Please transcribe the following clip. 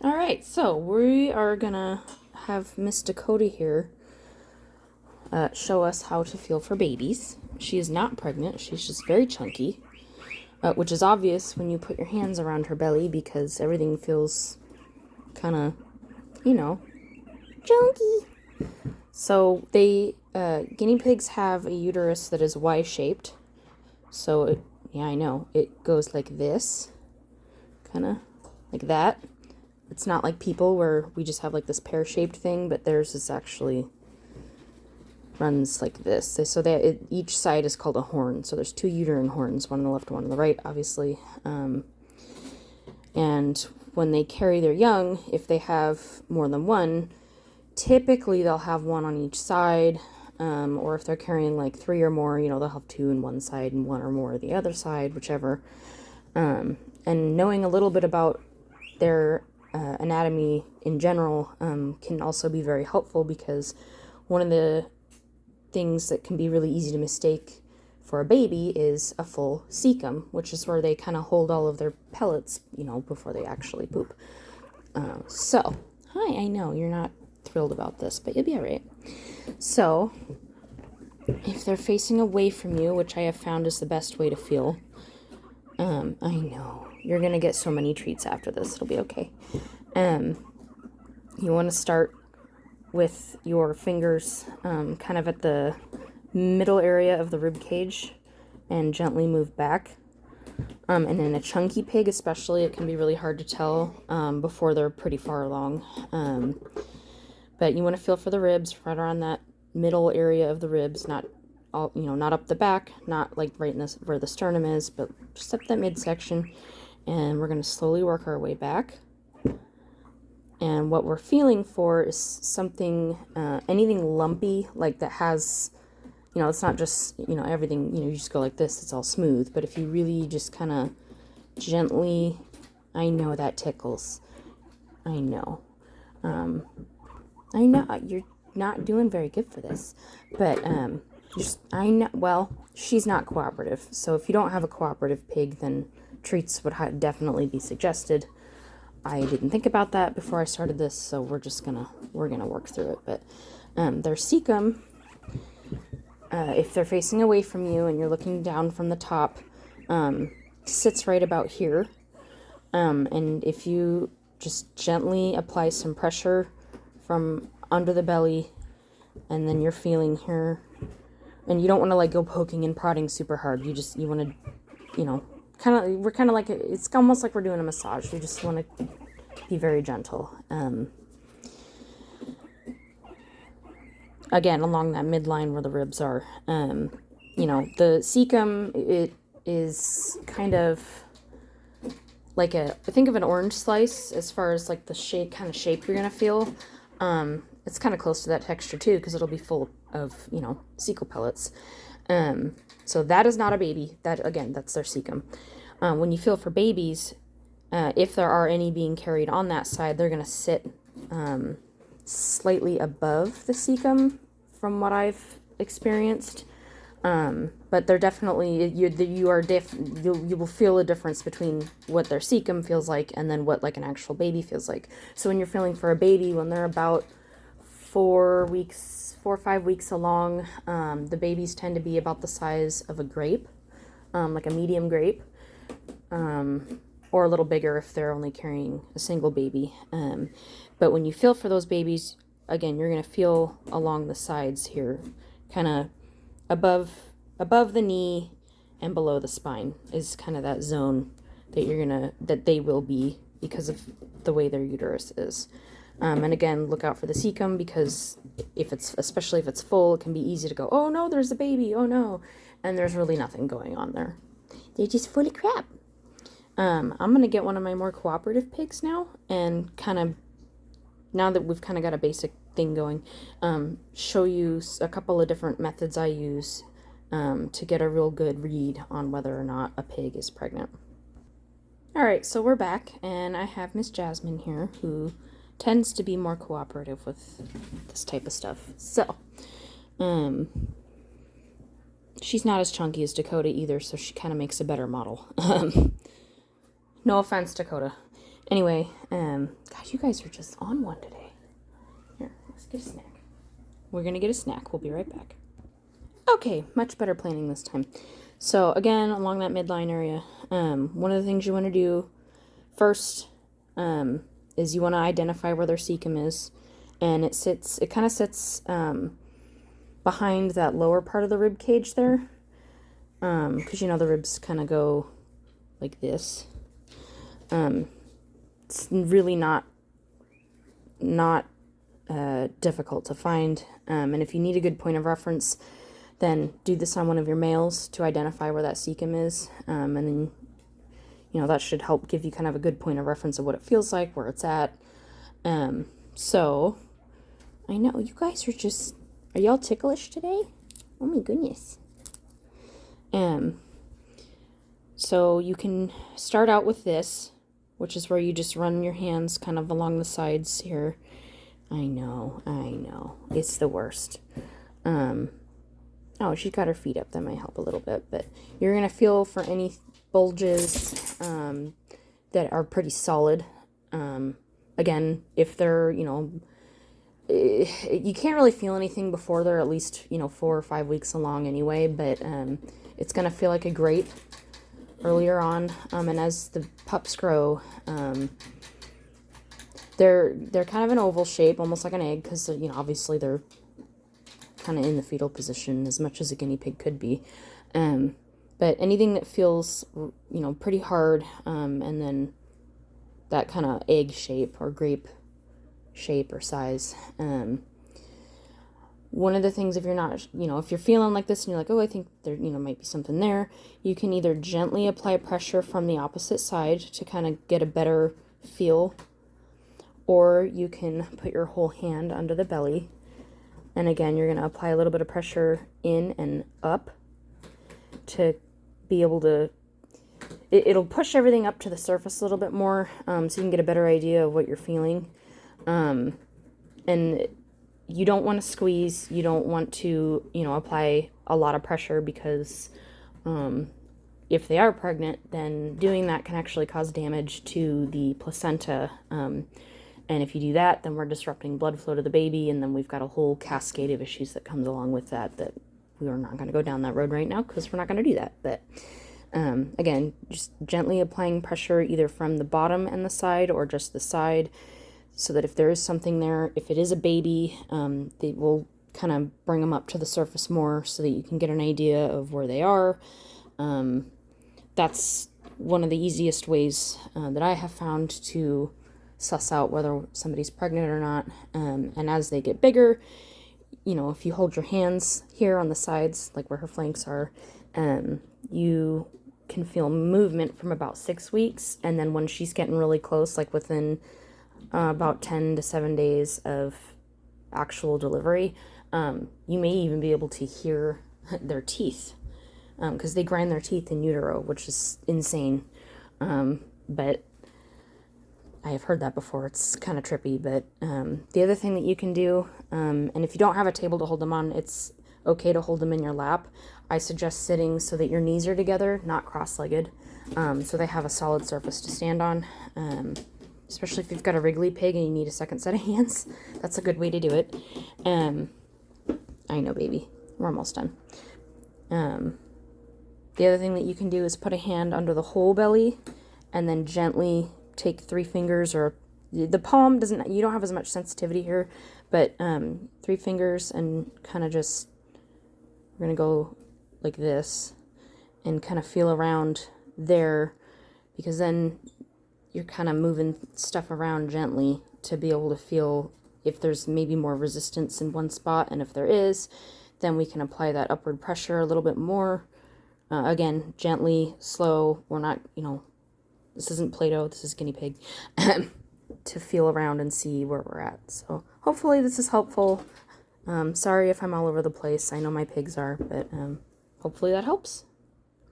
All right, so we are gonna have Miss Dakota here show us how to feel for babies. She is not pregnant, she's just very chunky, which is obvious when you put your hands around her belly because everything feels kind of, chunky. So guinea pigs have a uterus that is Y-shaped. So I know, it goes like this, kind of like that. It's not like people where we just have like this pear-shaped thing, but theirs is actually runs like this. So each side is called a horn. So there's two uterine horns, one on the left, one on the right, obviously. And when they carry their young, if they have more than one, typically they'll have one on each side. Or if they're carrying like three or more, they'll have two on one side and one or more on the other side, whichever. And knowing a little bit about their anatomy in general can also be very helpful, because one of the things that can be really easy to mistake for a baby is a full cecum, which is where they kind of hold all of their pellets, before they actually poop. Hi, I know you're not thrilled about this, but you'll be all right. So, if they're facing away from you, which I have found is the best way to feel, I know you're gonna get so many treats after this. It'll be okay. You want to start with your fingers kind of at the middle area of the rib cage and gently move back. And in a chunky pig especially, it can be really hard to tell before they're pretty far along. But you want to feel for the ribs right around that middle area of the ribs, not all, not up the back, not like right in this where the sternum is, but just up that midsection. And we're going to slowly work our way back. And what we're feeling for is something, anything lumpy, like that has, it's not just, everything, you just go like this, it's all smooth. But if you really just kind of gently, I know that tickles. I know. I know you're not doing very good for this. But, I know, well, she's not cooperative. So if you don't have a cooperative pig, then treats would definitely be suggested. I didn't think about that before I started this, so we're gonna work through it. But their cecum, if they're facing away from you and you're looking down from the top, sits right about here. And if you just gently apply some pressure from under the belly, and then you're feeling here, and you don't want to like go poking and prodding super hard. You want to, we're kind of like, it's almost like we're doing a massage. You just want to be very gentle. Again, along that midline where the ribs are. The cecum, it is kind of like think of an orange slice as far as like the shape you're going to feel. It's kind of close to that texture too, because it'll be full of, cecal pellets. So that is not a baby. That's their cecum. When you feel for babies, if there are any being carried on that side, they're going to sit slightly above the cecum from what I've experienced. But they're definitely, you will feel a difference between what their cecum feels like and then what like an actual baby feels like. So when you're feeling for a baby, when they're about 4 or 5 weeks along, the babies tend to be about the size of a grape, like a medium grape, or a little bigger if they're only carrying a single baby. But when you feel for those babies, again, you're going to feel along the sides here, kind of above the knee and below the spine is kind of that zone that they will be because of the way their uterus is. And again, look out for the cecum, because especially if it's full, it can be easy to go, oh no, there's a baby, oh no. And there's really nothing going on there. They're just full of crap. I'm going to get one of my more cooperative pigs now, and now that we've kind of got a basic thing going, show you a couple of different methods I use to get a real good read on whether or not a pig is pregnant. All right, so we're back, and I have Miss Jasmine here, who tends to be more cooperative with this type of stuff. So, she's not as chunky as Dakota either, so she kind of makes a better model. No offense, Dakota. Anyway, God, God, you guys are just on one today. Here, let's get a snack. We're going to get a snack. We'll be right back. Okay, much better planning this time. So again, along that midline area, one of the things you want to do first is you want to identify where their cecum is, and it kind of sits behind that lower part of the rib cage there, because the ribs kind of go like this. It's really not difficult to find, and if you need a good point of reference, then do this on one of your males to identify where that cecum is, and then that should help give you kind of a good point of reference of what it feels like, where it's at. So I know you guys are y'all ticklish today? Oh my goodness. So you can start out with this, which is where you just run your hands kind of along the sides here. I know. It's the worst. Oh, she's got her feet up. That might help a little bit. But you're going to feel for any bulges that are pretty solid. Again, if they're, you can't really feel anything before they're at least, 4 or 5 weeks along anyway. But it's going to feel like a grape earlier on. And as the pups grow, they're kind of an oval shape, almost like an egg, because, obviously they're kind of in the fetal position as much as a guinea pig could be. But anything that feels, pretty hard, and then that kind of egg shape or grape shape or size. One of the things, if you're not, if you're feeling like this and you're like, oh, I think there, might be something there, you can either gently apply pressure from the opposite side to kind of get a better feel, or you can put your whole hand under the belly. And again, you're going to apply a little bit of pressure in and up to be able to, it'll push everything up to the surface a little bit more, so you can get a better idea of what you're feeling. And you don't want to squeeze, you don't want to, apply a lot of pressure, because if they are pregnant, then doing that can actually cause damage to the placenta. And if you do that, then we're disrupting blood flow to the baby, and then we've got a whole cascade of issues that comes along with that we are not going to go down that road right now, because we're not going to do that. But again, just gently applying pressure either from the bottom and the side, or just the side, so that if there is something there, if it is a baby, they will kind of bring them up to the surface more so that you can get an idea of where they are. That's one of the easiest ways that I have found to suss out whether somebody's pregnant or not. And as they get bigger, if you hold your hands here on the sides, like where her flanks are, you can feel movement from about 6 weeks. And then when she's getting really close, like within about 10 to 7 days of actual delivery, you may even be able to hear their teeth, because they grind their teeth in utero, which is insane. But I have heard that before. It's kind of trippy. But the other thing that you can do, and if you don't have a table to hold them on, it's okay to hold them in your lap. I suggest sitting so that your knees are together, not cross-legged, so they have a solid surface to stand on. Especially if you've got a wriggly pig and you need a second set of hands. That's a good way to do it. I know, baby. We're almost done. The other thing that you can do is put a hand under the whole belly, and then gently take 3 fingers, or the palm you don't have as much sensitivity here, but 3 fingers, and kind of just, we're going to go like this and kind of feel around there, because then you're kind of moving stuff around gently to be able to feel if there's maybe more resistance in one spot, and if there is, then we can apply that upward pressure a little bit more. Again, gently, slow. We're not, this isn't Play-Doh, this is guinea pig, to feel around and see where we're at. So hopefully this is helpful. Sorry if I'm all over the place. I know my pigs are, but hopefully that helps.